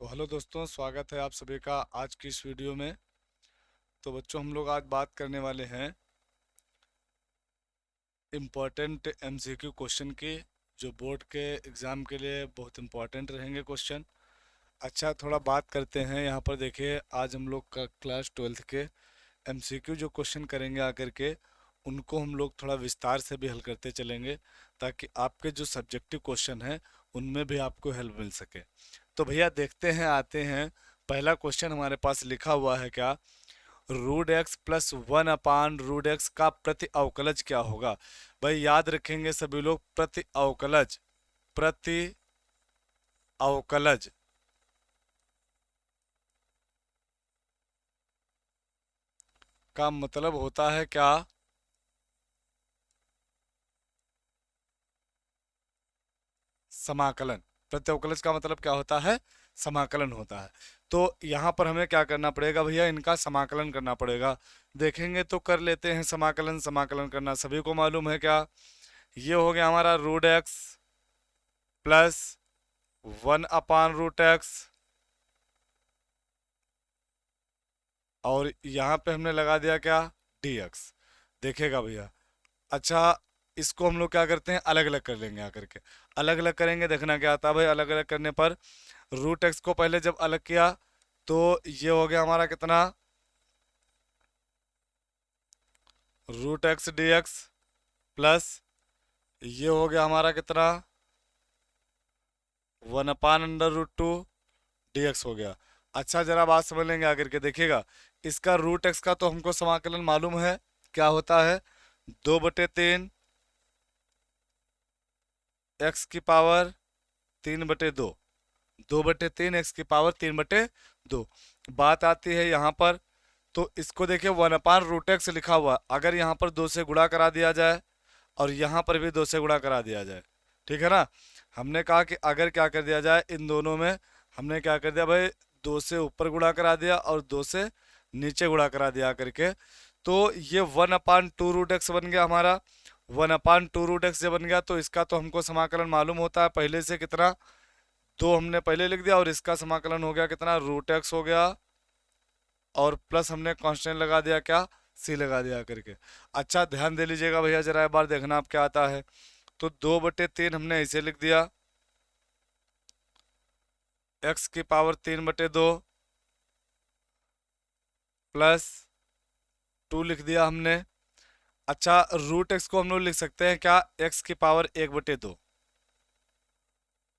तो हेलो दोस्तों, स्वागत है आप सभी का आज की इस वीडियो में। तो बच्चों, हम लोग आज बात करने वाले हैं इम्पोर्टेंट एमसीक्यू क्वेश्चन की, जो बोर्ड के एग्ज़ाम के लिए बहुत इम्पोर्टेंट रहेंगे क्वेश्चन। अच्छा, थोड़ा बात करते हैं। यहाँ पर देखिए, आज हम लोग का क्लास 12th के एमसीक्यू जो क्वेश्चन करेंगे आकर के, उनको हम लोग थोड़ा विस्तार से भी हल करते चलेंगे, ताकि आपके जो सब्जेक्टिव क्वेश्चन हैं उनमें भी आपको हेल्प मिल सके। तो भैया देखते हैं, आते हैं। पहला क्वेश्चन हमारे पास लिखा हुआ है क्या, root x plus 1 root x का प्रति अवकलज क्या होगा। भाई याद रखेंगे सभी लोग, प्रति अवकलज, प्रति अवकलज का मतलब होता है क्या, समाकलन। प्रति अवकलज का मतलब क्या होता है, समाकलन होता है। तो यहाँ पर हमें क्या करना पड़ेगा भैया, इनका समाकलन करना पड़ेगा। देखेंगे तो कर लेते हैं समाकलन। समाकलन करना सभी को मालूम है क्या, ये हो गया हमारा रूट एक्स प्लस 1/√x, और यहाँ पे हमने लगा दिया क्या, dx। देखेगा भैया। अच्छा, इसको हम लोग क्या करते हैं, अलग अलग कर लेंगे आकर के। अलग अलग करेंगे, देखना क्या आता है भाई। अलग अलग करने पर रूट एक्स को पहले जब अलग किया तो ये हो गया हमारा कितना, root x d x, plus ये हो गया हमारा कितना, 1/√2 dx हो गया। अच्छा, जरा बात समझ लेंगे आकर के, देखिएगा। इसका रूट एक्स का तो हमको समाकलन मालूम है, क्या होता है, 2/3 एक्स की पावर 3/2, 2/3 एक्स की पावर 3/2। बात आती है यहाँ पर, तो इसको देखिए 1/√x लिखा हुआ, अगर यहाँ पर 2 से गुणा करा दिया जाए और यहाँ पर भी 2 से गुणा करा दिया जाए, ठीक है ना। हमने कहा कि अगर क्या कर दिया जाए, इन दोनों में हमने क्या कर दिया भाई, 2 से ऊपर गुणा करा दिया और 2 से नीचे गुणा करा दिया करके, तो ये 1/2√x बन गया हमारा। 1/2√x जब बन गया तो इसका तो हमको समाकलन मालूम होता है पहले से, कितना, 2 हमने पहले लिख दिया, और इसका समाकलन हो गया कितना, रूट एक्स हो गया, और प्लस हमने कांस्टेंट लगा दिया क्या, सी लगा दिया करके। अच्छा, ध्यान दे लीजिएगा भैया, जरा एक बार देखना आप क्या आता है। तो 2/3 हमने ऐसे लिख दिया, एक्स की पावर 3/2 प्लस 2 लिख दिया हमने। अच्छा, रूट एक्स को हम लोग लिख सकते हैं क्या, एक्स की पावर 1/2,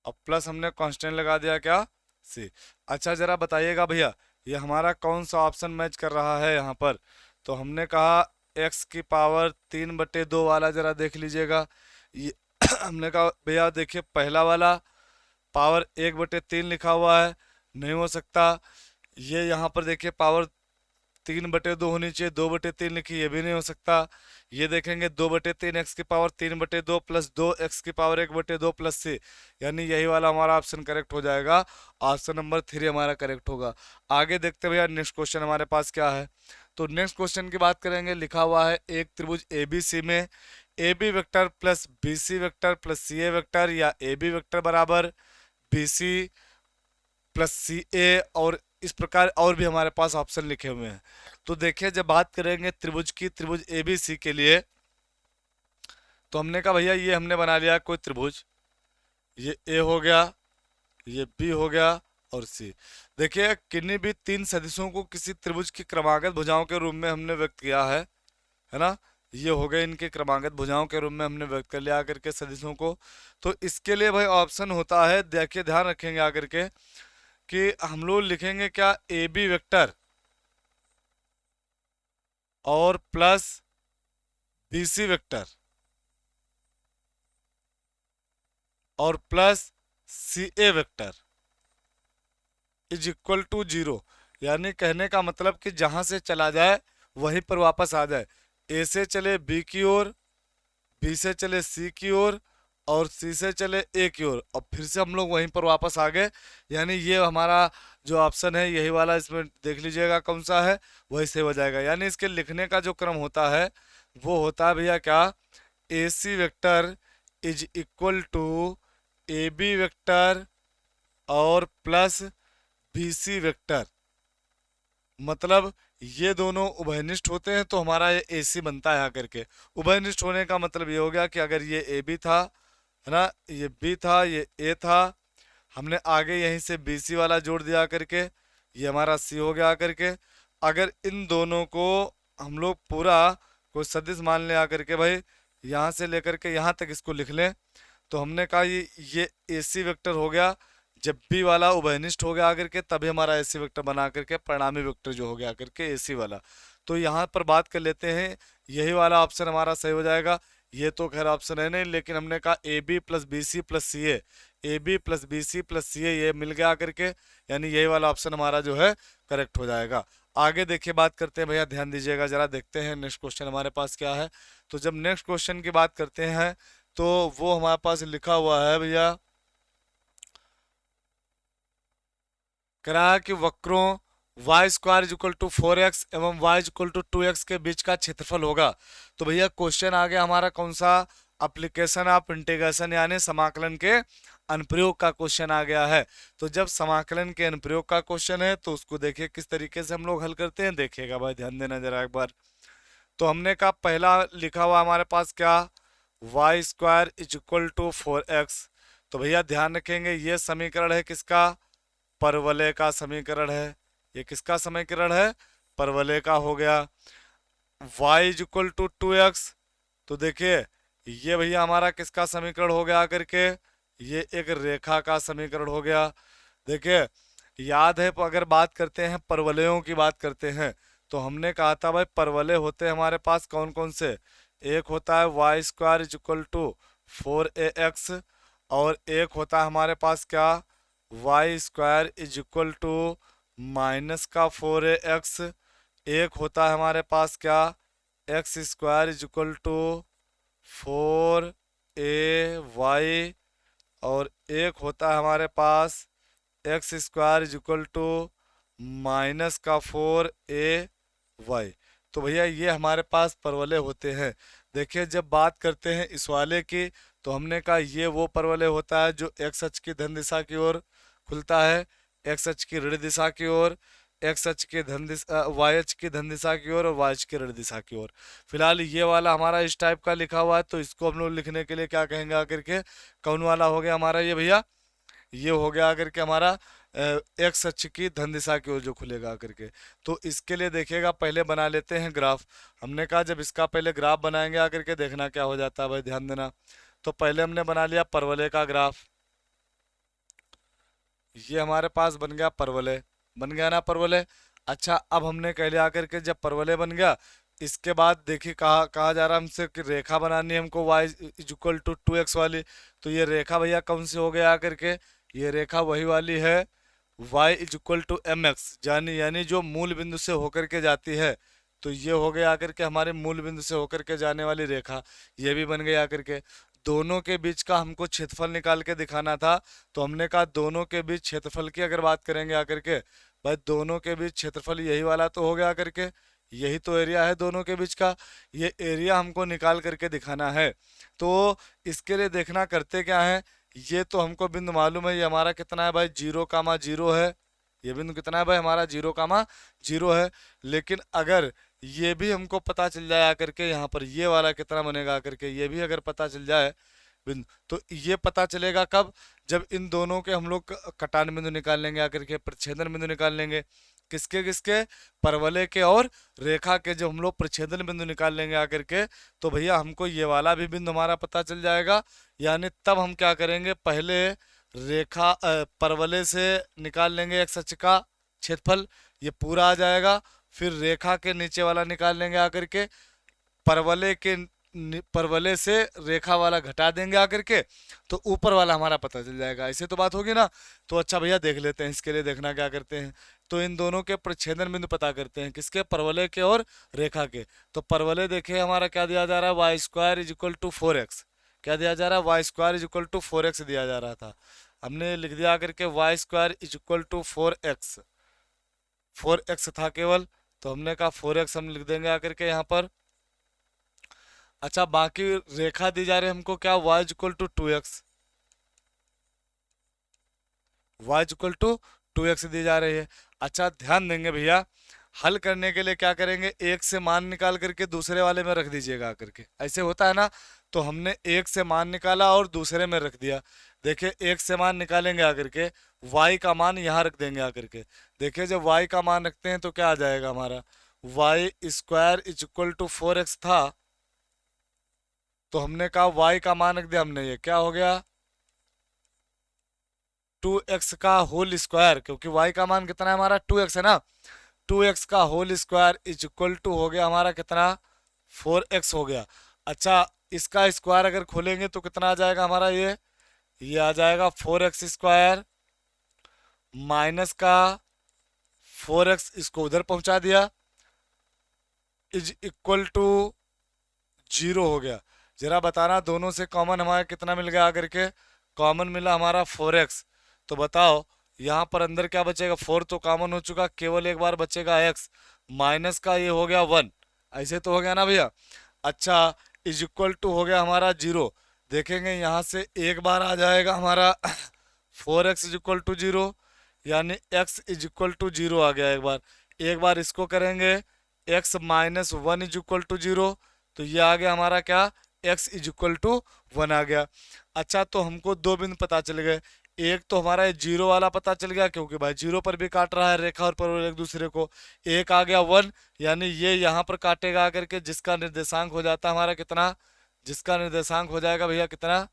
और प्लस हमने कांस्टेंट लगा दिया क्या, सी। अच्छा, जरा बताइएगा भैया, ये हमारा कौन सा ऑप्शन मैच कर रहा है यहाँ पर। तो हमने कहा एक्स की पावर 3/2 वाला, जरा देख लीजिएगा ये। हमने कहा भैया देखिए, पहला वाला पावर 1/3 लिखा हुआ है, नहीं हो सकता। ये यहाँ पर देखिए पावर 3/2 होनी चाहिए, 2/3 लिखी, ये भी नहीं हो सकता। ये देखेंगे 2/3 एक्स की पावर 3/2 प्लस 2 एक्स की पावर 1/2 प्लस सी, यानी यही वाला हमारा ऑप्शन करेक्ट हो जाएगा। ऑप्शन नंबर 3 हमारा करेक्ट होगा। आगे देखते भैया, नेक्स्ट क्वेश्चन हमारे पास क्या है। तो नेक्स्ट क्वेश्चन की बात करेंगे। लिखा हुआ है, एक त्रिभुज एबीसी में A B vector plus B C vector plus C A vector, या ए बी वेक्टर बराबर B C plus C A, और इस प्रकार और भी हमारे पास ऑप्शन लिखे हुए हैं। तो देखिए, जब बात करेंगे त्रिभुज की, त्रिभुज ए बी सी के लिए, तो हमने कहा भैया ये हमने बना लिया कोई त्रिभुज, ये ए हो गया, ये बी हो गया, और सी। देखिए, किन्हीं भी 3 सदिशों को किसी त्रिभुज की क्रमागत भुजाओं के रूप में हमने व्यक्त किया है ना। ये हो गए इनके क्रमागत भुजाओं के रूप में हमने व्यक्त कर लिया आकर के सदिशों को। तो इसके लिए भाई ऑप्शन होता है, देखिए ध्यान रखेंगे आकर के, कि हम लोग लिखेंगे क्या, ए बी वेक्टर और प्लस बी सी वेक्टर और plus C A vector is equal to 0। यानी कहने का मतलब कि जहां से चला जाए वहीं पर वापस आ जाए। ए से चले बी की ओर, बी से चले सी की ओर, और सी से चले ए की ओर, और फिर से हम लोग वहीं पर वापस आ गए। यानी ये हमारा जो ऑप्शन है यही वाला, इसमें देख लीजिएगा कौन सा है, वही से हो जाएगा। यानी इसके लिखने का जो क्रम होता है वो होता है भैया क्या, A C vector is equal to A B vector और प्लस BC वेक्टर, मतलब ये दोनों उभयनिष्ठ होते हैं तो हमारा ये AC बनता है आकर के। उभयनिष्ठ होने का मतलब ये हो गया कि अगर ये AB था, है ना, ये B था, ये A था, हमने आगे यहीं से BC वाला जोड़ दिया करके, ये हमारा C हो गया करके। अगर इन दोनों को हम लोग पूरा कोई सदिश मान ले आकर के भाई, यहाँ से लेकर के यहाँ तक इसको लिख लें, तो हमने कहा ये AC वेक्टर हो गया। जब भी वाला उभयनिष्ठ हो गया आकर के तभी हमारा AC वेक्टर बना करके परिणामी वेक्टर जो हो गया करके AC वाला। तो यहाँ पर बात कर लेते हैं, यही वाला ऑप्शन हमारा सही हो जाएगा। ये तो खैर ऑप्शन है नहीं, लेकिन हमने कहा AB plus BC plus CA, AB plus BC plus CA ये मिल गया करके, यानी यही वाला ऑप्शन हमारा जो है करेक्ट हो जाएगा। आगे देखिए बात करते हैं भैया, ध्यान दीजिएगा जरा, देखते हैं नेक्स्ट क्वेश्चन हमारे पास क्या है। तो जब नेक्स्ट क्वेश्चन की बात करते हैं तो वो हमारे पास लिखा हुआ है भैया, कह रहा है कि वक्रों Y square equal to 4x एवं y इक्वल टू 2x के बीच का क्षेत्रफल होगा। तो भैया क्वेश्चन आ गया हमारा कौन सा, एप्लीकेशन ऑफ इंटीग्रेशन यानी समाकलन के अनुप्रयोग का क्वेश्चन आ गया है। तो जब समाकलन के अनुप्रयोग का क्वेश्चन है तो उसको देखिए किस तरीके से हम लोग हल करते हैं, देखिएगा भाई, ध्यान देना जरा एक बार। तो हमने कहा पहला लिखा हुआ हमारे पास क्या, Y square is equal to 4x। तो भैया ध्यान रखेंगे ये समीकरण है किसका, परवलय का समीकरण है। ये किसका समीकरण है, परवलय का हो गया। y is equal to 2x, तो देखिए ये भैया हमारा किसका समीकरण हो गया करके, ये एक रेखा का समीकरण हो गया। देखिए याद है, अगर बात करते हैं परवलयों की बात करते हैं तो हमने कहा था भाई परवलय होते हैं हमारे पास कौन कौन से, एक होता है Y square is equal to 4ax, और एक होता है हमारे पास क्या, Y square is equal to minus का 4ax, एक होता है हमारे पास क्या, X square is equal to 4ay, और एक होता है हमारे पास X square is equal to minus का 4ay। तो भैया ये हमारे पास परवलय होते हैं। देखिए जब बात करते हैं इस वाले की, तो हमने कहा ये वो परवलय होता है जो एक्स अक्ष की धन दिशा की ओर खुलता है, एक्स अक्ष की ऋण दिशा की ओर, एक्स अक्ष की धन दिशा, वाई अक्ष की धन दिशा की ओर और वाई अक्ष की ऋण दिशा की ओर। फिलहाल ये वाला हमारा इस टाइप का लिखा हुआ है, तो इसको हम लोग लिखने के लिए क्या कहेंगे आकर के, कौन वाला हो गया हमारा ये भैया, ये हो गया आकर के हमारा एक्स अक्ष की धन दिशा की ओर जो खुलेगा आकर के। तो इसके लिए देखिएगा पहले बना लेते हैं ग्राफ। हमने कहा जब इसका पहले ग्राफ बनाएंगे आकर के देखना क्या हो जाता है भाई, ध्यान देना। तो पहले हमने बना लिया परवलय का ग्राफ, ये हमारे पास बन गया परवलय, बन गया ना परवलय। अच्छा अब हमने कह लिया आकर के जब परवलय बन गया, इसके बाद देखिए कहा जा रहा है हमसे कि रेखा बनानी है हमको y is equal to 2x वाली। तो ये रेखा भैया कौन सी हो गया आकर के, ये रेखा वही वाली है y is equal to mx, यानी जो मूल बिंदु से होकर के जाती है। तो ये हो गया आकर के हमारे मूल बिंदु से होकर के जाने वाली रेखा, ये भी बन गई आकर के। दोनों के बीच का हमको क्षेत्रफल निकाल के दिखाना था, तो हमने कहा दोनों के बीच क्षेत्रफल की अगर बात करेंगे आकर के, भाई दोनों के बीच क्षेत्रफल यही वाला तो हो गया आकर के, यही तो एरिया है दोनों के बीच का, ये एरिया हमको निकाल करके दिखाना है। तो इसके लिए देखना करते क्या है, ये तो हमको बिंदु मालूम है, ये हमारा कितना है भाई 0,0 है, ये बिंदु कितना है भाई हमारा 0,0 है। लेकिन अगर ये भी हमको पता चल जाए आकर के, यहाँ पर ये वाला कितना बनेगा आकर के, ये भी अगर पता चल जाए बिंदु, तो ये पता चलेगा कब, जब इन दोनों के हम लोग कटान बिंदु निकाल लेंगे आकर के, प्रच्छेदन बिंदु निकाल लेंगे, किसके किसके, परवलय के और रेखा के। जब हम लोग प्रच्छेदन बिंदु निकाल लेंगे आकर के, तो भैया हमको ये वाला भी बिंदु हमारा पता चल जाएगा। यानी तब हम क्या करेंगे, पहले रेखा परवलय से निकाल लेंगे एक्स अक्ष का क्षेत्रफल, ये पूरा आ जाएगा। फिर रेखा के नीचे वाला निकाल लेंगे आकर के, परवलय के परवलय से रेखा वाला घटा देंगे आकर के, तो ऊपर वाला हमारा पता चल जाएगा। ऐसे तो बात होगी ना। तो अच्छा भैया देख लेते हैं, इसके लिए देखना क्या करते हैं, तो इन दोनों के प्रच्छेदन बिंदु पता करते हैं, किसके, परवलय के और रेखा के। तो परवलय देखिए हमारा क्या दिया जा रहा है, Y square is equal to 4x, क्या दिया जा रहा है, Y square is equal to 4x दिया जा रहा था। हमने लिख दिया करके y square is equal to 4x था केवल, तो हमने कहा 4x हम लिख देंगे आकर के यहाँ पर। अच्छा बाकी रेखा दी जा रही है हमको क्या, y equal to 2x, y equal to 2x दी जा रही है। अच्छा ध्यान देंगे भैया, हल करने के लिए क्या करेंगे, एक से मान निकाल करके दूसरे वाले में रख दीजिएगा आकर के, ऐसे होता है ना। तो हमने एक से मान निकाला और दूसरे में रख दिया। देखिए एक से मान निकालेंगे आकर के, y का मान यहाँ रख देंगे आकर के। देखिए जब y का मान रखते हैं तो क्या आ जाएगा हमारा, y square is equal to 4x था, तो हमने कहा y का मान रख दिया हमने, ये क्या हो गया 2x का होल स्क्वायर, क्योंकि y का मान कितना है हमारा 2x है ना। 2x का whole square is equal to हो गया हमारा कितना 4x हो गया। अच्छा इसका स्क्वायर अगर खोलेंगे तो कितना आ जाएगा हमारा, ये आ जाएगा 4x स्क्वायर माइनस का 4x, इसको उधर पहुंचा दिया, इज इक्वल टू 0 हो गया। जरा बताना दोनों से कॉमन हमारा कितना मिल गया आकर के, कॉमन मिला हमारा 4x। तो बताओ यहाँ पर अंदर क्या बचेगा, 4 तो कॉमन हो चुका, केवल एक बार बचेगा x, माइनस का ये हो गया 1, ऐसे तो हो गया ना भैया। अच्छा इज इक्वल टू हो गया हमारा 0, देखेंगे यहाँ से एक बार आ जाएगा हमारा 4x इज इक्वल टू 0, यानी x इज इक्वल टू 0 आ गया एक बार इसको करेंगे x minus 1 is equal to 0, तो ये आ गया हमारा क्या, x इज इक्वल टू 1 आ गया। अच्छा तो हमको दो बिंदु पता चल गए, एक तो हमारा जीरो वाला पता चल गया क्योंकि भाई जीरो पर भी काट रहा है रेखा और परवल एक दूसरे को, एक आ गया 1, यानी ये यहाँ पर काटेगा आकर के, जिसका निर्देशांक हो जाता है हमारा कितना, जिसका निर्देशांक हो जाएगा भैया कितना,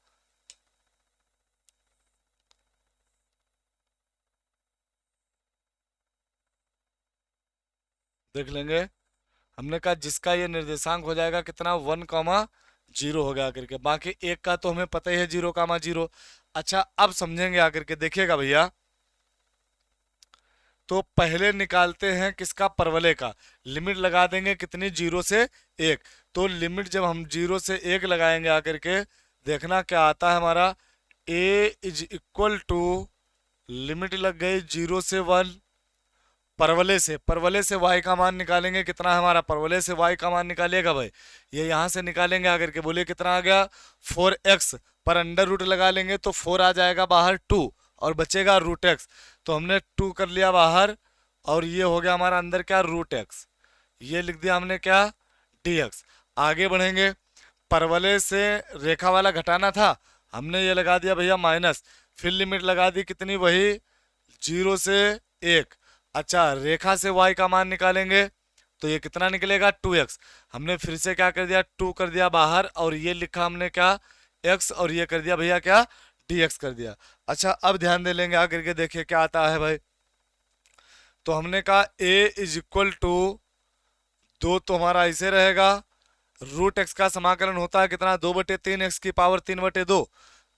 देख लेंगे। हमने कहा जिसका ये निर्देशांक हो जाएगा कितना 1, 0 हो गया आकर के, बाकी एक का तो हमें पता ही है 0, 0। अच्छा अब समझेंगे आकर के, देखिएगा भैया, तो पहले निकालते हैं किसका, परवले का। लिमिट लगा देंगे कितनी, 0 से 1। तो लिमिट जब हम 0 से 1 लगाएंगे आकर के, देखना क्या आता है हमारा, a is equal to, limit लग गई 0 से 1, परवले से y का मान निकालेंगे, कितना है हमारा, परवले से y का मान निकालिएगा भाई, ये यहाँ से निकालेंगे आकर के, बोलिए कितना आ गया 4x, पर अंडर रूट लगा लेंगे तो 4 आ जाएगा बाहर 2 और बचेगा रूट x, तो हमने 2 कर लिया बाहर, और ये हो गया हमारा अंदर क्या रूट x, ये लिख दिया हमने क्या dx। आगे बढ़ेंगे, परवले से रेखा वाला घटाना था, हमने ये लगा दिया भैया माइनस, फिर लिमिट लगा दी कितनी, वही 0 से 1। अच्छा रेखा से y का मान निकालेंगे तो ये कितना निकलेगा 2x, हमने फिर से क्या कर दिया 2 कर दिया बाहर, और ये लिखा हमने क्या x, और ये कर दिया भैया क्या dx कर दिया। अच्छा अब ध्यान दे लेंगे आकर के, देखिए क्या आता है भाई, तो हमने कहा a इज इक्वल टू 2, तो हमारा ऐसे रहेगा, रूट x का समाकलन होता है कितना 2/3 x की पावर 3/2,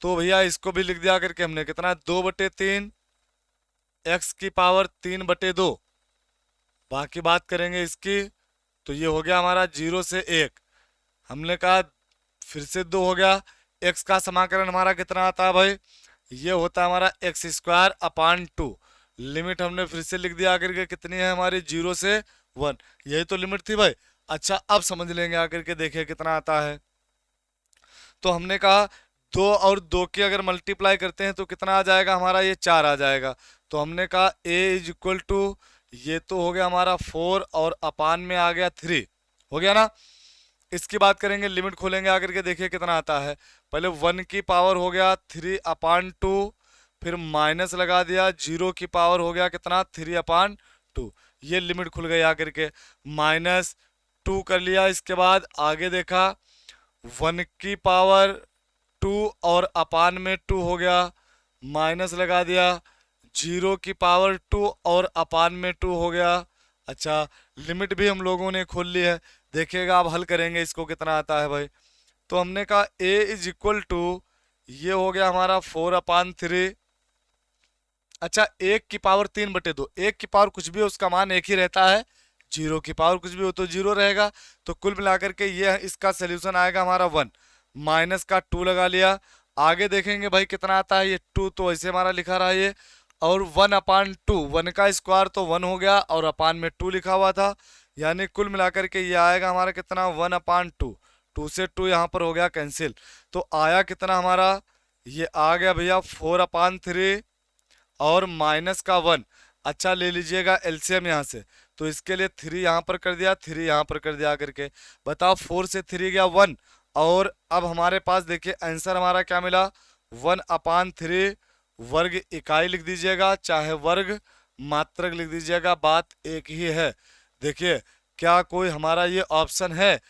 तो भैया इसको भी लिख दिया करके हमने कितना 2/3 x की पावर 3/2, बाकी बात करेंगे इसकी, तो ये हो गया हमारा 0 से 1, हमने कहा फिर से 2 हो गया, x का समाकलन हमारा कितना आता है भाई, ये होता है हमारा x स्क्वायर अपान 2, लिमिट हमने फिर से लिख दिया आकर के कितनी है हमारी 0 से 1, यही तो लिमिट थी भाई। अच्छा अब समझ लेंगे आकर के, देखिए कितना आता है, तो हमने कहा 2 और 2 की अगर मल्टीप्लाई करते हैं तो कितना आ जाएगा हमारा, ये 4 आ जाएगा, तो हमने कहा a इज इक्वल टू, ये तो हो गया हमारा 4 और अपान में आ गया 3, हो गया ना। इसकी बात करेंगे, लिमिट खोलेंगे आकर के, देखिए कितना आता है, पहले 1 की पावर हो गया 3/2, फिर माइनस लगा दिया, 0 की पावर हो गया कितना 3/2, ये लिमिट खुल गई आकर के, -2 कर लिया। इसके बाद आगे देखा 1 की पावर 2 और अपान में 2 हो गया, माइनस लगा दिया, 0 की पावर 2 और अपान में 2 हो गया। अच्छा लिमिट भी हम लोगों ने खोल ली है, देखिएगा आप हल करेंगे इसको कितना आता है भाई, तो हमने कहा a इज इक्वल टू, ये हो गया हमारा 4/3, अच्छा 1 की पावर 3/2, 1 की पावर कुछ भी हो उसका मान एक ही रहता है, 0 की पावर कुछ भी हो तो 0 रहेगा, तो कुल मिलाकर के ये इसका सोल्यूशन आएगा हमारा 1, माइनस का 2 लगा लिया। आगे देखेंगे भाई कितना आता है, ये 2 तो ऐसे हमारा लिखा रहा है ये, और 1/2, 1 का स्क्वायर तो 1 हो गया और अपान में 2 लिखा हुआ था, यानी कुल मिलाकर के ये आएगा हमारा कितना 1/2, 2 से 2 यहाँ पर हो गया कैंसिल, तो आया कितना हमारा, ये आ गया भैया 4/3, और माइनस का 1। अच्छा ले लीजिएगा एलसीएम यहाँ से, तो इसके लिए 3 यहाँ पर कर दिया, 3 यहाँ पर कर दिया करके। बताओ 4 से 3 गया 1, और अब हमारे पास देखिए आंसर हमारा क्या मिला, 1/3 वर्ग इकाई लिख दीजिएगा, चाहे वर्ग मात्रक लिख दीजिएगा, बात एक ही है। देखिए क्या कोई हमारा ये ऑप्शन है,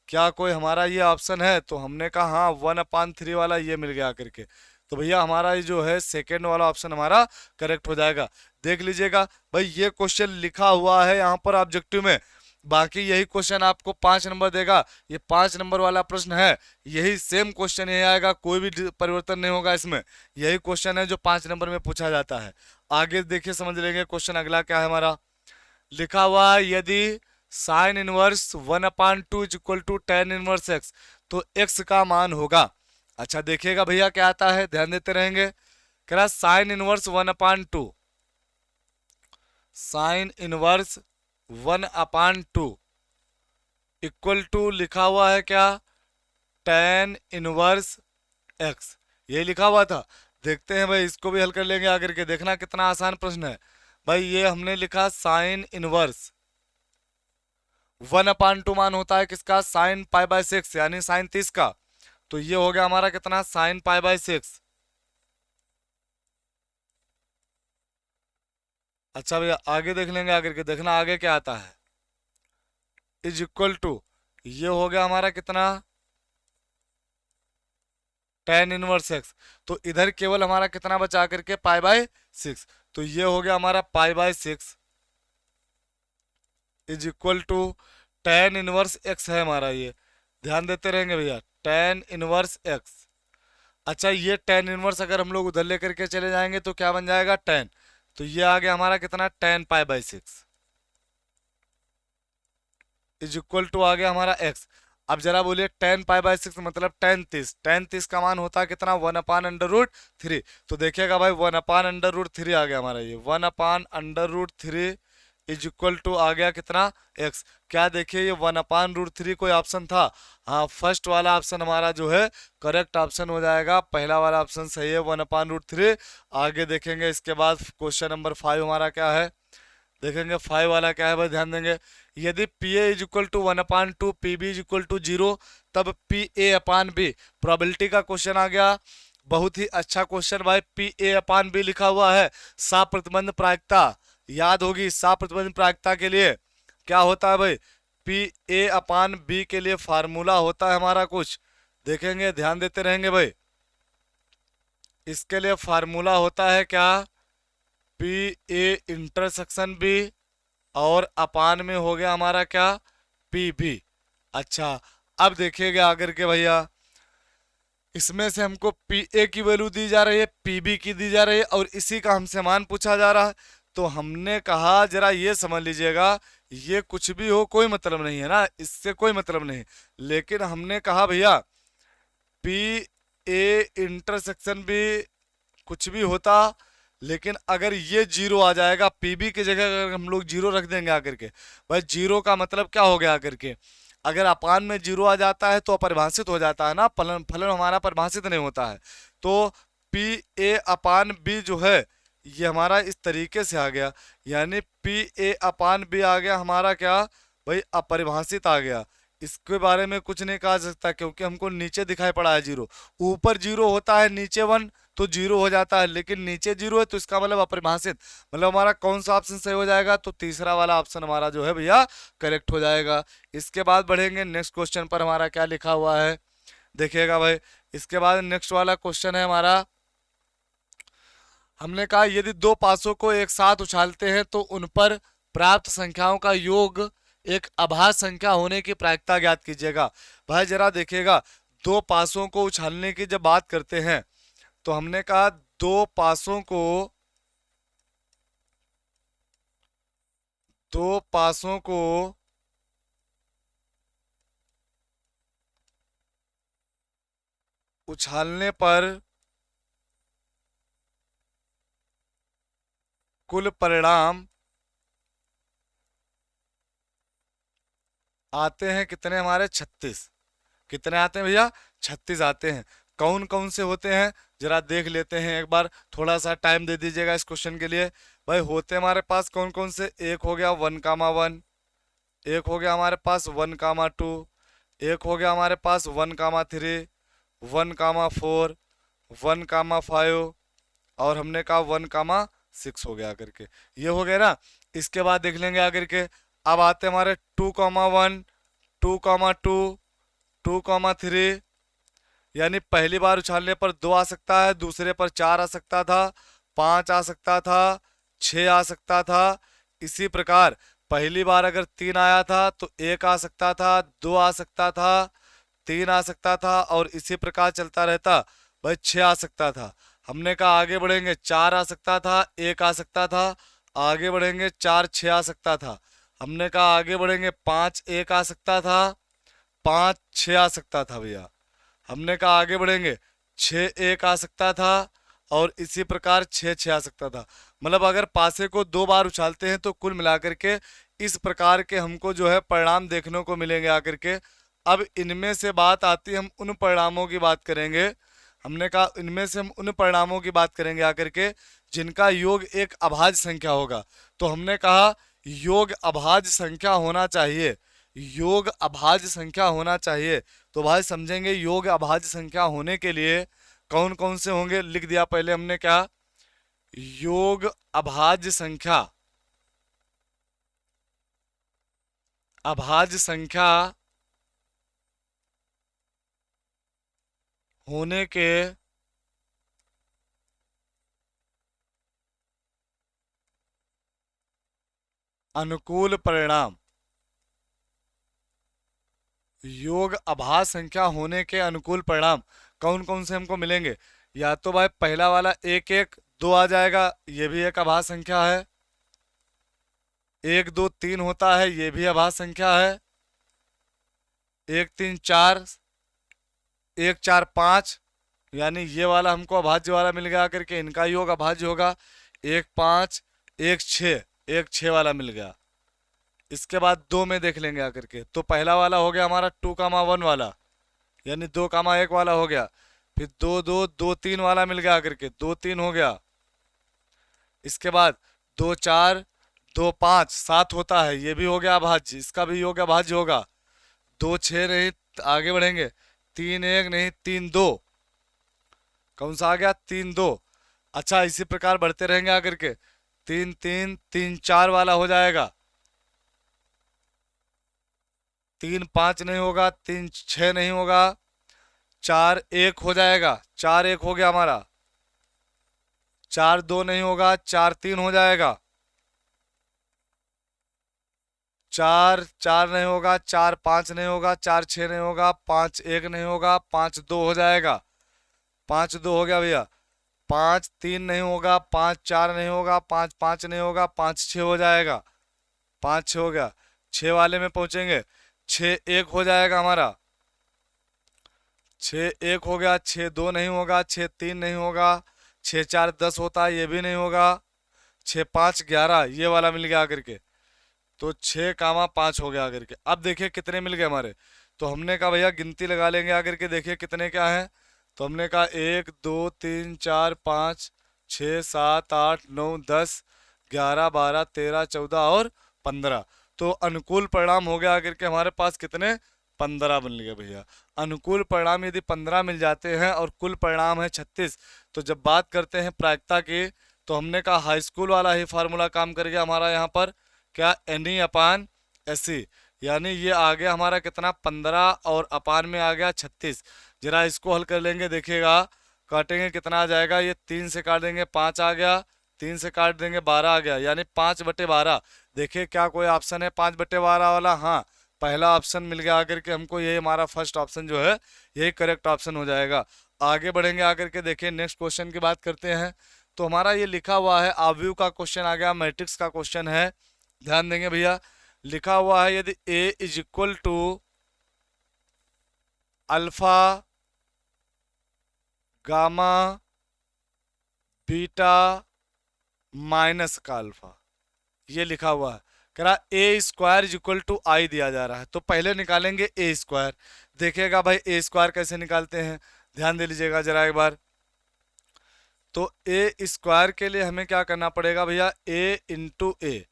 क्या कोई हमारा ये ऑप्शन है, तो हमने कहा हाँ 1/3 वाला ये मिल गया करके। तो भैया हमारा ये जो है सेकेंड वाला ऑप्शन हमारा करेक्ट हो जाएगा। देख लीजिएगा भाई ये क्वेश्चन लिखा हुआ है यहाँ पर ऑब्जेक्टिव में, बाकी यही क्वेश्चन आपको 5 नंबर देगा, ये 5 नंबर वाला प्रश्न है, यही सेम क्वेश्चन यही आएगा, कोई भी परिवर्तन नहीं होगा इसमें, यही क्वेश्चन है जो 5 नंबर में पूछा जाता है। आगे देखिए समझ लेंगे क्वेश्चन अगला क्या है हमारा। लिखा हुआ है यदि sine inverse 1/2 is equal to tan inverse x, तो x का मान होगा। अच्छा देखिएगा भैया क्या आता है, ध्यान देते रहेंगे। कह रहा sine inverse 1/2, sine inverse 1/2 equal to लिखा हुआ है क्या, tan इनवर्स x, ये लिखा हुआ था। देखते हैं भाई इसको भी हल कर लेंगे आकर के, देखना कितना आसान प्रश्न है। भाई ये हमने लिखा साइन इनवर्स 1/2 मान होता है किसका, साइन π/6 यानी साइन 30 का, तो ये हो गया हमारा कितना, साइन π/6। अच्छा भैया आगे देख लेंगे आगे के, देखना आगे क्या आता है, इज इक्वल टू ये हो गया हमारा कितना, tan इनवर्स एक्स, तो इधर केवल हमारा कितना बचा करके π/6, तो ये हो गया हमारा π/6 is equal to tan inverse X है हमारा ये, ध्यान देते रहेंगे भैया, tan इनवर्स एक्स। अच्छा ये tan इनवर्स अगर हम लोग उधर लेकर के चले जाएंगे तो क्या बन जाएगा, tan, तो ये आ गया हमारा कितना, tan π/6 इज इक्वल टू आ गया हमारा x। अब जरा बोलिए tan π/6 मतलब tan 30 का मान होता है कितना, 1/√3, तो देखिएगा भाई 1/√3 आ गया हमारा ये, 1/√3 इज इक्वल टू आ गया कितना, x। क्या देखिए ये 1/√3 कोई ऑप्शन था, हाँ फर्स्ट वाला ऑप्शन हमारा जो है करेक्ट ऑप्शन हो जाएगा, पहला वाला ऑप्शन सही है 1/√3। आगे देखेंगे इसके बाद क्वेश्चन नंबर 5 हमारा क्या है, देखेंगे 5 वाला क्या है भाई, ध्यान देंगे। यदि P A is equal to 1/2, P B is equal to 0, तब P A upon B, probability का क्वेश्चन आ गया, बहुत ही अच्छा क्वेश्चन भाई। पी ए अपान बी लिखा हुआ है, सा प्रतिबंध प्रायिकता याद होगी, सा प्रतिबंध प्रायिकता के लिए क्या होता है भाई, पी ए अपान बी के लिए फार्मूला होता है हमारा कुछ, देखेंगे ध्यान देते रहेंगे भाई, इसके लिए फार्मूला होता है क्या, पी ए इंटरसेक्शन बी, और अपान में हो गया हमारा क्या, पी बी। अच्छा अब देखिएगा आकर के भैया, इसमें से हमको पी ए की वैल्यू दी जा रही है, पी बी की दी जा रही है, और इसी का हमसे मान पूछा जा रहा है। तो हमने कहा जरा ये समझ लीजिएगा, ये कुछ भी हो कोई मतलब नहीं है ना, इससे कोई मतलब नहीं, लेकिन हमने कहा भैया पी ए इंटरसेक्शन भी कुछ भी होता, लेकिन अगर ये 0 आ जाएगा, पीबी की जगह अगर हम लोग 0 रख देंगे आकर के, भाई 0 का मतलब क्या हो गया आकर के, अगर अपान में 0 आ जाता है तो अपरिभाषित हो जाता है ना, फलन फलन हमारा परिभाषित नहीं होता है। तो पी ए अपान बी जो है ये हमारा इस तरीके से आ गया, यानी पी ए अपान बी आ गया हमारा क्या भाई, अपरिभाषित आ गया। इसके बारे में कुछ नहीं कहा जा सकता क्योंकि हमको नीचे दिखाई पड़ा है 0, ऊपर 0 होता है नीचे 1 तो 0 हो जाता है, लेकिन नीचे 0 है तो इसका मतलब अपरिभाषित, मतलब हमारा कौन सा ऑप्शन सही हो जाएगा, तो तीसरा वाला ऑप्शन हमारा जो है भैया करेक्ट हो जाएगा। इसके बाद बढ़ेंगे नेक्स्ट क्वेश्चन पर, हमारा क्या लिखा हुआ है देखिएगा भाई। इसके बाद नेक्स्ट वाला क्वेश्चन है हमारा, हमने कहा यदि दो पासों को एक साथ उछालते हैं तो उन पर प्राप्त संख्याओं का योग एक अभाज्य संख्या होने की प्रायिकता ज्ञात कीजिएगा। भाई जरा देखिएगा, दो पासों को उछालने की जब बात करते हैं तो हमने कहा दो पासों को उछालने पर कुल परिणाम आते हैं कितने, हमारे 36। कितने आते हैं भैया, 36 आते हैं। कौन कौन से होते हैं जरा देख लेते हैं एक बार, थोड़ा सा टाइम दे दीजिएगा इस क्वेश्चन के लिए। भाई होते हमारे पास कौन कौन से, एक हो गया 1,1, एक हो गया हमारे पास 1,2, एक हो गया हमारे पास 1,3, 1,4, 1,5, और हमने कहा 1,6 हो गया करके, ये हो गया ना। इसके बाद देख लेंगे आकर के, अब आते हमारे 2,1, 2,2, 2,3, यानी पहली बार उछालने पर 2 आ सकता है, दूसरे पर 4 आ सकता था, 5 आ सकता था, 6 आ सकता था। इसी प्रकार पहली बार अगर 3 आया था तो 1 आ सकता था, 2 आ सकता था, 3 आ सकता था, और इसी प्रकार चलता रहता। भाई 6 आ सकता था, हमने कहा आगे बढ़ेंगे 4 आ सकता था, 1 आ सकता था, आगे बढ़ेंगे 4, 6 आ सकता था, हमने कहा आगे बढ़ेंगे 5, 1 आ सकता था, 5, 6 आ सकता था भैया, हमने कहा आगे बढ़ेंगे 6, 1 आ सकता था, और इसी प्रकार 6, 6 आ सकता था। मतलब अगर पासे को 2 बार उछालते हैं तो कुल मिलाकर के इस प्रकार के हमको जो है परिणाम देखने को मिलेंगे आकर के। अब इनमें से बात आती है, हम उन परिणामों की बात करेंगे, हमने कहा इनमें से हम उन परिणामों की बात करेंगे आकर के जिनका योग एक अभाज्य संख्या होगा। तो हमने कहा योग अभाज्य संख्या होना चाहिए, योग अभाज्य संख्या होना चाहिए। तो भाई समझेंगे योग अभाज्य संख्या होने के लिए कौन कौन से होंगे, लिख दिया पहले हमने क्या, योग अभाज्य संख्या, अभाज्य संख्या होने के अनुकूल परिणाम, योग अभाज्य संख्या होने के अनुकूल परिणाम कौन कौन से हमको मिलेंगे। या तो भाई पहला वाला 1, 1, 2 आ जाएगा, ये भी एक अभाज्य संख्या है। 1, 2, 3 होता है, ये भी अभाज्य संख्या है। 1, 3, 4, 1, 4, 5, यानी ये वाला हमको अभाज्य वाला मिल गया करके, इनका योग अभाज्य होगा। 1, 5, 1, 6, 1, 6 वाला मिल गया। इसके बाद 2 में देख लेंगे आकर के, तो पहला वाला हो गया हमारा 2,1 वाला, यानी 2,1 वाला हो गया। फिर 2, 2, 2, 3 वाला मिल गया आकर के, 2, 3 हो गया। इसके बाद 2, 4, 2, 5, 7 होता है, ये भी हो गया अभाज्य, इसका भी योग अभाज्य होगा। 2, 6 नहीं, आगे बढ़ेंगे, 3, 1 नहीं, 3, 2, कौन सा आ गया, 3, 2। अच्छा इसी प्रकार बढ़ते रहेंगे आकर के, 3, 3, 3, 4 वाला हो जाएगा। 3, 5 नहीं होगा, 3, 6 नहीं होगा, 4, 1 हो जाएगा, 4, 1 हो गया हमारा। 4, 2 नहीं होगा, 4, 3 हो जाएगा। 4, 4 नहीं होगा, 4, 5 नहीं होगा, 4, 6 नहीं होगा, 5, 1 नहीं होगा, 5, 2 हो जाएगा। 5, 2 हो गया भैया। 5, 3 नहीं होगा, 5, 4 नहीं होगा, 5, 5 नहीं होगा, 5, 6 हो जाएगा। 5, 6 हो गया। 6 वाले में पहुंचेंगे, 6, 1 हो जाएगा हमारा। 6, 1 हो गया। 6, 2 नहीं होगा, 6, 3 नहीं होगा, 6, 4, 10 होता है, ये भी नहीं होगा। 6, 5, 11, ये वाला मिल गया आकर के, तो 6,5 हो गया आकर के। अब देखिए कितने मिल गए हमारे, तो हमने कहा भैया गिनती लगा लेंगे आकर के, देखिए कितने क्या है। तो हमने कहा 1, 2, 3, 4, 5, 6, 7, 8, 9, 10, 11, 12, 13, 14 और 15। तो अनुकूल परिणाम हो गया आकर के हमारे पास कितने, 15 बन गए भैया। अनुकूल परिणाम यदि 15 मिल जाते हैं और कुल परिणाम है 36, तो जब बात करते हैं प्रायिकता की, तो हमने कहा हाई स्कूल वाला ही फार्मूला काम कर गया हमारा यहाँ पर, क्या, NE/SC, यानी ये आ गया हमारा कितना, 15, और अपान में आ गया 36। जरा इसको हल कर लेंगे, देखिएगा काटेंगे कितना आ जाएगा। ये 3 से काट देंगे 5 आ गया, 3 से काट देंगे 12 आ गया, यानी 5/12। देखिए क्या कोई ऑप्शन है 5/12 वाला, हाँ पहला ऑप्शन मिल गया आकर के हमको, ये हमारा फर्स्ट ऑप्शन जो है यही करेक्ट ऑप्शन हो जाएगा। आगे बढ़ेंगे आकर के, देखिए नेक्स्ट क्वेश्चन की बात करते हैं। तो हमारा ये लिखा हुआ है आव्यूह का क्वेश्चन आ गया, मैट्रिक्स का क्वेश्चन है, ध्यान देंगे भैया। लिखा हुआ है यदि A is equal to alpha gamma beta minus का अल्फा, ये लिखा हुआ है। कह रहा A² इज इक्वल टू आई दिया जा रहा है, तो पहले निकालेंगे A²। देखिएगा भाई A² कैसे निकालते हैं, ध्यान दे लीजिएगा जरा एक बार। तो ए स्क्वायर के लिए हमें क्या करना पड़ेगा भैया, ए इंटू ए।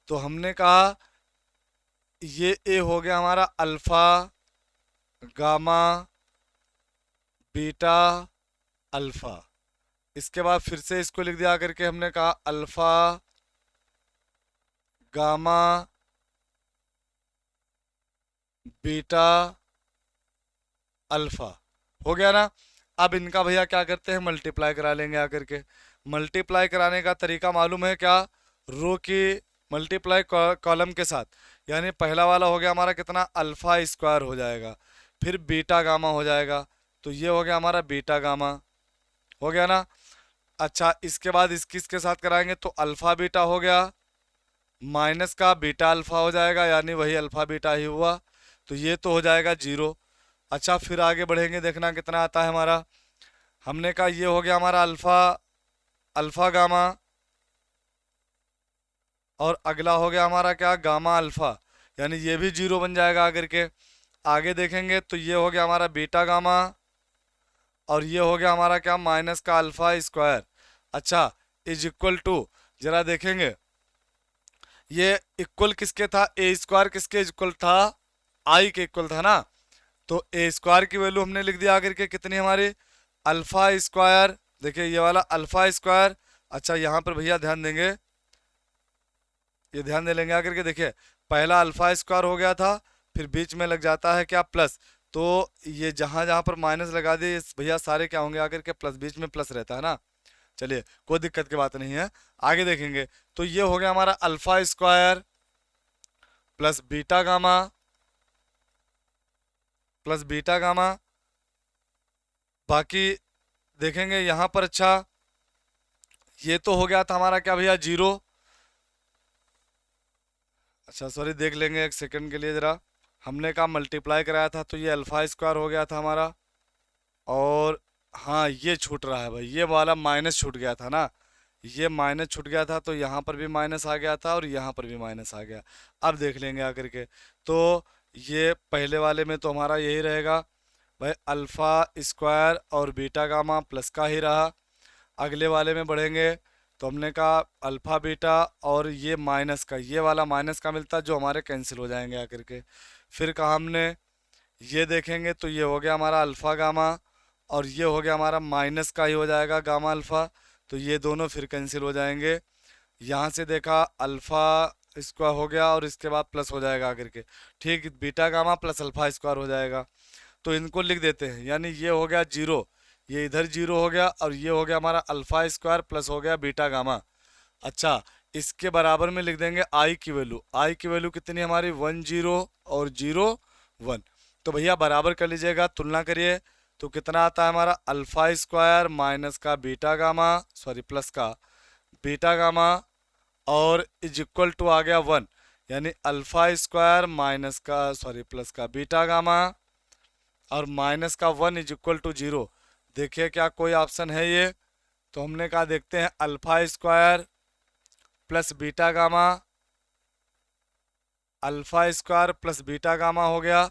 तो हमने कहा ये ए हो गया हमारा अल्फा, गामा, बीटा, अल्फा। इसके बाद फिर से इसको लिख दिया करके हमने कहा अल्फा, गामा, बीटा, अल्फा। हो गया ना। अब इनका भैया क्या करते हैं, मल्टीप्लाई करा लेंगे आकर के। मल्टीप्लाई कराने का तरीका मालूम है क्या, रो की मल्टीप्लाई कॉलम के साथ। यानी पहला वाला हो गया हमारा कितना, अल्फा स्क्वायर हो जाएगा, फिर बीटा गामा हो जाएगा। तो ये हो गया हमारा बीटा गामा, हो गया ना। अच्छा, इसके बाद इसके साथ कराएंगे तो अल्फा बीटा हो गया, माइनस का बीटा अल्फा हो जाएगा, यानी वही अल्फा बीटा ही हुआ। तो ये तो हो जाएगा जीरो। अच्छा, फिर आगे बढ़ेंगे, देखना कितना आता है हमारा। हमने कहा ये हो गया हमारा अल्फा, अल्फा गामा, और अगला हो गया हमारा क्या, गामा अल्फा, यानी ये भी जीरो बन जाएगा आकर के। आगे देखेंगे तो ये हो गया हमारा बीटा गामा, और ये हो गया हमारा क्या, माइनस का अल्फा स्क्वायर। अच्छा, इज इक्वल टू, जरा देखेंगे ये इक्वल किसके था, ए स्क्वायर किसके इक्वल था, आई के इक्वल था ना। तो ए स्क्वायर की वैल्यू हमने लिख दिया आकर के कितनी हमारी, अल्फा स्क्वायर। देखिए ये वाला अल्फा स्क्वायर। अच्छा, यहाँ पर भैया ध्यान देंगे, ये ध्यान दे लेंगे आकर के। देखिए पहला अल्फा स्क्वायर हो गया था, फिर बीच में लग जाता है क्या, प्लस। तो ये जहां जहां पर माइनस लगा दिए भैया, सारे क्या होंगे आकर के, प्लस, बीच में प्लस रहता है ना। चलिए, कोई दिक्कत की बात नहीं है, आगे देखेंगे। तो ये हो गया हमारा alpha square plus beta gamma, plus beta gamma. बाकी देखेंगे यहां पर। अच्छा, ये तो हो गया था हमारा क्या भैया, जीरो। अच्छा सॉरी, देख लेंगे एक सेकंड के लिए जरा। हमने कहा मल्टीप्लाई कराया था तो ये अल्फा स्क्वायर हो गया था हमारा, और हाँ ये छूट रहा है भाई, ये वाला माइनस छूट गया था ना, ये माइनस छूट गया था, तो यहाँ पर भी माइनस आ गया था और यहाँ पर भी माइनस आ गया। अब देख लेंगे आकर के। तो ये पहले वाले में तो हमारा यही रहेगा भाई, अल्फा स्क्वायर और बीटा गामा प्लस का ही रहा। अगले वाले में बढ़ेंगे तो हमने कहा अल्फा बीटा, और ये माइनस का, ये वाला माइनस का मिलता जो हमारे कैंसिल हो जाएंगे आकर के। फिर कहा हमने, ये देखेंगे तो ये हो गया हमारा अल्फा गामा, और ये हो गया हमारा माइनस का ही हो जाएगा गामा अल्फा। तो ये दोनों फिर कैंसिल हो जाएंगे। यहाँ से देखा अल्फा स्क्वायर हो गया और इसके बाद प्लस हो जाएगा आकर के, ठीक, beta gamma plus alpha square हो जाएगा। तो इनको लिख देते हैं, यानी ये हो गया जीरो, ये इधर जीरो हो गया, और ये हो गया हमारा अल्फा स्क्वायर प्लस हो गया बीटा गामा। अच्छा, इसके बराबर में लिख देंगे आई की वैल्यू। आई की वैल्यू कितनी हमारी, 1 0 और 0 1। तो भैया बराबर कर लीजिएगा, तुलना करिए। तो कितना आता है हमारा, अल्फा स्क्वायर माइनस का बीटा गामा, सॉरी प्लस का बीटा गामा, और इज इक्वल टू आ गया 1, यानी अल्फा स्क्वायर माइनस का, सॉरी प्लस का बीटा गामा, और माइनस का 1 इज इक्वल टू 0। देखिए क्या कोई ऑप्शन है ये। तो हमने कहा देखते हैं, alpha square plus beta gamma, alpha square plus beta gamma हो गया,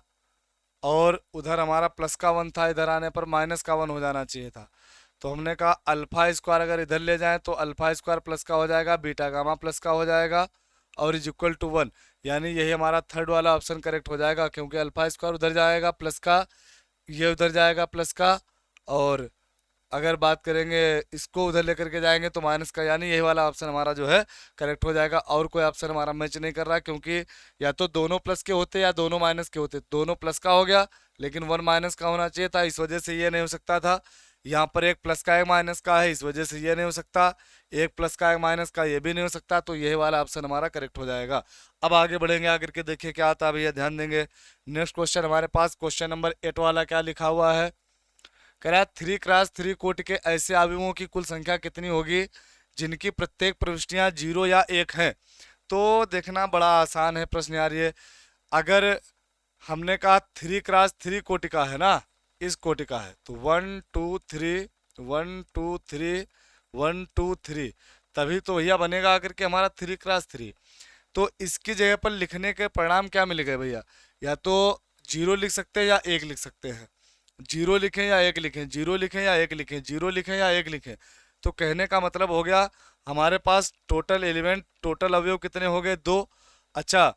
और उधर हमारा प्लस का 1 था, इधर आने पर माइनस का 1 हो जाना चाहिए था। तो हमने कहा अल्फा स्क्वायर अगर इधर ले जाएं तो अल्फा स्क्वायर प्लस का हो जाएगा, बीटा गामा प्लस का हो जाएगा, और इज इक्वल टू 1। यानी यही हमारा थर्ड वाला ऑप्शन करेक्ट हो जाएगा, क्योंकि अल्फा स्क्वायर उधर जाएगा प्लस का, ये उधर जाएगा प्लस का, और अगर बात करेंगे इसको उधर लेकर के जाएंगे तो माइनस का, यानी यही वाला ऑप्शन हमारा जो है करेक्ट हो जाएगा। और कोई ऑप्शन हमारा मैच नहीं कर रहा है, क्योंकि या तो दोनों प्लस के होते या दोनों माइनस के होते। दोनों प्लस का हो गया, लेकिन 1 माइनस का होना चाहिए था, इस वजह से ये नहीं हो सकता था। यहाँ पर एक प्लस का एक माइनस का है, इस वजह से ये नहीं हो सकता। एक प्लस का एक माइनस का, ये भी नहीं हो सकता। तो यही वाला ऑप्शन हमारा करेक्ट हो जाएगा। अब आगे बढ़ेंगे, आकर के देखिए क्या आता है भैया, ध्यान देंगे। नेक्स्ट क्वेश्चन हमारे पास क्वेश्चन नंबर 8 वाला क्या लिखा हुआ है, कह रहा है 3x3 कोटि के ऐसे अवयवों की कुल संख्या कितनी होगी जिनकी प्रत्येक प्रविष्टियां 0 या 1 हैं। तो देखना बड़ा आसान है प्रश्न यार ये। अगर हमने कहा 3x3 कोटि का है ना, इस कोटि का है, तो 1 2 3 1 2 3 1 2 3, तभी तो भैया बनेगा आकर के हमारा 3x3। तो इसकी जगह पर लिखने के परिणाम क्या मिलेगा भैया, या तो 0 लिख सकते हैं या 1 लिख सकते हैं। जीरो लिखें या एक लिखें, जीरो लिखें या एक लिखें, जीरो लिखें या एक लिखें। तो कहने का मतलब हो गया हमारे पास टोटल एलिमेंट, टोटल अवयव कितने हो गए? दो। अच्छा,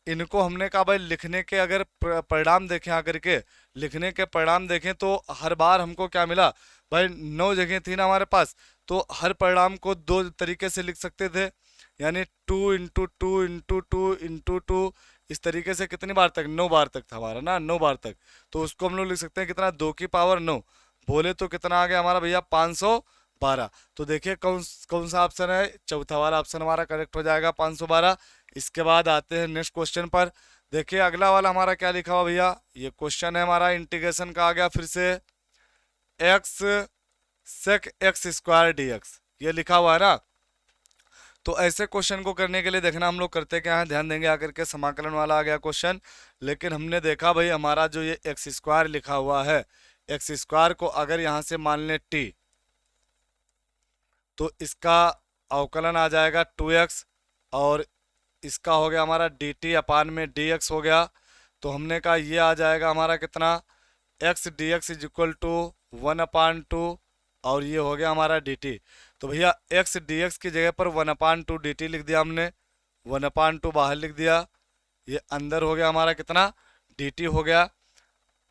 इनको हमने कहा भाई लिखने के अगर परिणाम देखें आकर के, लिखने के परिणाम देखें तो हर बार हमको क्या मिला भाई? 9 जगह थी ना हमारे पास, तो हर परिणाम को दो तरीके से लिख सकते थे, यानी 2 × 2 × 2 × 2 इस तरीके से। कितनी बार तक? 9 बार तक था हमारा ना, 9 बार तक। तो उसको हम लोग लिख सकते हैं कितना? 2 की पावर 9। बोले तो कितना आ गया हमारा भैया? 512। तो देखिए कौन कौन सा ऑप्शन है? चौथा वाला ऑप्शन हमारा करेक्ट हो जाएगा, 512। इसके बाद आते हैं नेक्स्ट क्वेश्चन पर। देखिए अगला वाला हमारा क्या लिखा हुआ भैया? ये क्वेश्चन है हमारा इंटीग्रेशन का, आ गया फिर से x sec x square d x, ये लिखा हुआ है ना। तो ऐसे क्वेश्चन को करने के लिए देखना हम लोग करते क्या है, ध्यान देंगे आकर के। समाकलन वाला आ गया क्वेश्चन, लेकिन हमने देखा भाई हमारा जो ये एक्स स्क्वायर लिखा हुआ है, एक्स स्क्वायर को अगर यहाँ से मान लें टी, तो इसका अवकलन आ जाएगा 2x, और इसका हो गया हमारा डी टी अपान में डी एक्स हो गया। तो हमने कहा ये आ जाएगा हमारा कितना? X d x is equal to 1/2, और ये हो गया हमारा डी टी। तो भैया एक्स डी एक्स की जगह पर 1/2 डी टी लिख दिया हमने, 1/2 बाहर लिख दिया, ये अंदर हो गया हमारा कितना? डी टी हो गया।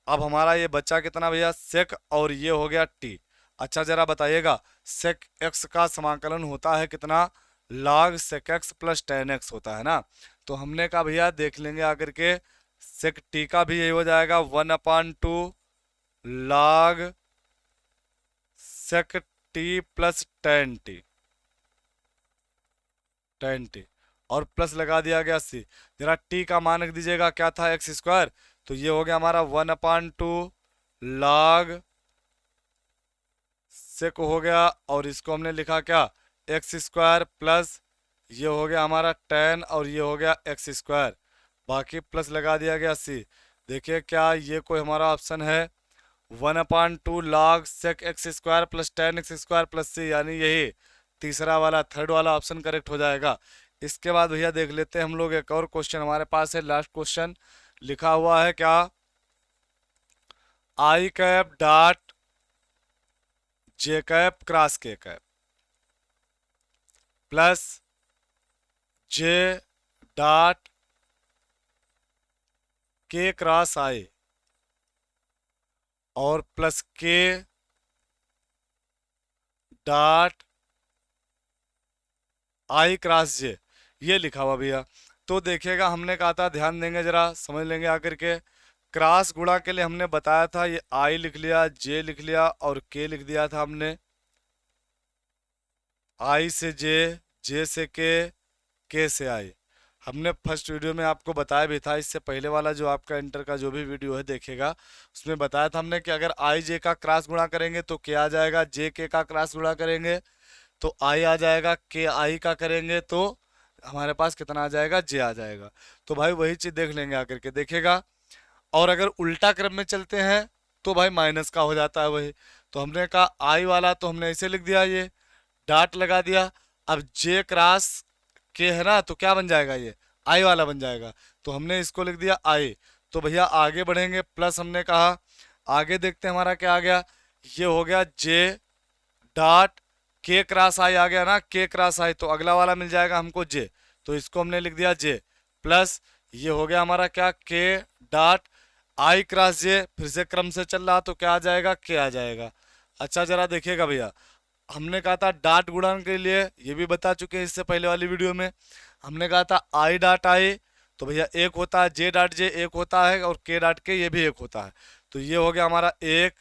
अब हमारा ये बच्चा कितना भैया? सेक, और ये हो गया टी। अच्छा जरा बताइएगा, सेक एक्स का समाकलन होता है कितना? Log sec x plus tan x होता है ना। तो हमने कहा भैया देख लेंगे आकर के, सेक टी का भी यही हो जाएगा 1/2 log sec t plus tan t, और प्लस लगा दिया गया सी। जरा टी का मान रख दीजिएगा, क्या था? X square. तो ये हो गया हमारा 1/2 लॉग सेक हो गया, और इसको हमने लिखा क्या? एक्स स्क्वायर प्लस ये हो गया हमारा 10, और ये हो गया एक्स स्क्वायर, बाकी प्लस लगा दिया गया सी। देखिए क्या ये कोई हमारा ऑप्शन है? 1/2 log sec x square plus 10x² plus C, यानी यही तीसरा वाला, थर्ड वाला ऑप्शन करेक्ट हो जाएगा। इसके बाद भैया देख लेते हैं हम लोग, एक और क्वेश्चन हमारे पास है, लास्ट क्वेश्चन लिखा हुआ है क्या? I cap dot J cap cross K cap plus J dot K cross I, और प्लस के डॉट आई क्रॉस जे, ये लिखा हुआ भैया। तो देखिएगा हमने कहा था, ध्यान देंगे जरा, समझ लेंगे आकर के। क्रॉस गुणा के लिए हमने बताया था, ये आई लिख लिया, जे लिख लिया, और के लिख दिया था हमने। आई से जे से के से आई। हमने फर्स्ट वीडियो में आपको बताया भी था, इससे पहले वाला जो आपका इंटर का जो भी वीडियो है देखेगा, उसमें बताया था हमने कि अगर आई जे का क्रॉस गुणा करेंगे तो के आ जाएगा, जे के का क्रॉस गुणा करेंगे तो आई आ जाएगा, के आई का करेंगे तो हमारे पास कितना आ जाएगा? जे आ जाएगा। तो भाई वही चीज देख लेंगे आकर के, देखिएगा। और अगर उल्टा क्रम में चलते हैं तो भाई माइनस का हो जाता है वही। तो हमने कहा आई वाला तो हमने ऐसे लिख दिया, ये डॉट लगा दिया। अब जे क्रॉस के है ना, तो क्या बन जाएगा? ये आई वाला बन जाएगा, तो हमने इसको लिख दिया आई। तो भैया आगे बढ़ेंगे, प्लस हमने कहा, आगे देखते हैं हमारा क्या आ गया। ये हो गया जे डॉट के क्रॉस आई आ गया ना, के क्रॉस आई, तो अगला वाला मिल जाएगा हमको जे, तो इसको हमने लिख दिया जे, प्लस ये हो गया हमारा क्या? के डॉट आई क्रॉस जे, फिर से क्रम से चल रहा तो क्या आ जाएगा? के आ जाएगा। अच्छा जरा देखिएगा भैया, हमने कहा था डॉट गुणन के लिए, ये भी बता चुके हैं इससे पहले वाली वीडियो में। हमने कहा था आई डॉट आई, तो भैया एक होता है, जे डॉट जे एक होता है, और के डॉट के ये भी एक होता है। तो ये हो गया हमारा 1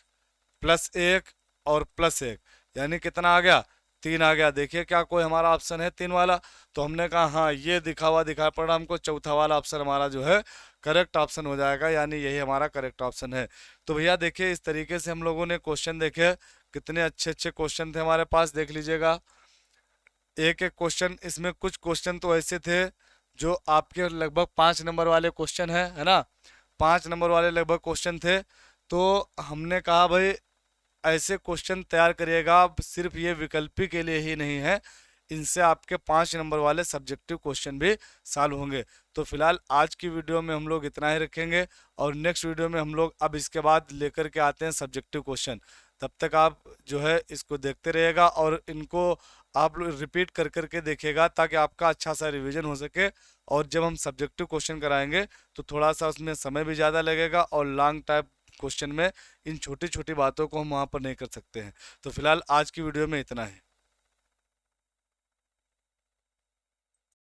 + 1 और +1, यानी कितना आ गया? 3 आ गया। देखिए क्या कोई हमारा ऑप्शन है 3 वाला? तो हमने कहा हाँ, ये दिखा पड़ा हमको, चौथा वाला ऑप्शन हमारा जो है करेक्ट ऑप्शन हो जाएगा, यानी यही हमारा करेक्ट ऑप्शन है। तो भैया देखिए इस तरीके से हम लोगों ने क्वेश्चन देखे, कितने अच्छे अच्छे क्वेश्चन थे हमारे पास, देख लीजिएगा। एक एक क्वेश्चन, इसमें कुछ क्वेश्चन तो ऐसे थे जो आपके लगभग 5 नंबर वाले क्वेश्चन है ना, 5 नंबर वाले लगभग क्वेश्चन थे। तो हमने कहा भाई ऐसे क्वेश्चन तैयार करिएगा, सिर्फ ये विकल्पी के लिए ही नहीं है, इनसे आपके 5 नंबर वाले सब्जेक्टिव क्वेश्चन भी सॉल्व होंगे। तो फिलहाल आज की वीडियो में हम लोग इतना ही रखेंगे, और नेक्स्ट वीडियो में हम लोग अब इसके बाद लेकर के आते हैं सब्जेक्टिव क्वेश्चन। तब तक आप जो है इसको देखते रहिएगा और इनको आप लोग रिपीट कर करके देखिएगा, ताकि आपका अच्छा सा रिवीजन हो सके। और जब हम सब्जेक्टिव क्वेश्चन कराएंगे तो थोड़ा सा उसमें समय भी ज़्यादा लगेगा, और लॉन्ग टाइप क्वेश्चन में इन छोटी छोटी बातों को हम वहाँ पर नहीं कर सकते हैं। तो फिलहाल आज की वीडियो में इतना है।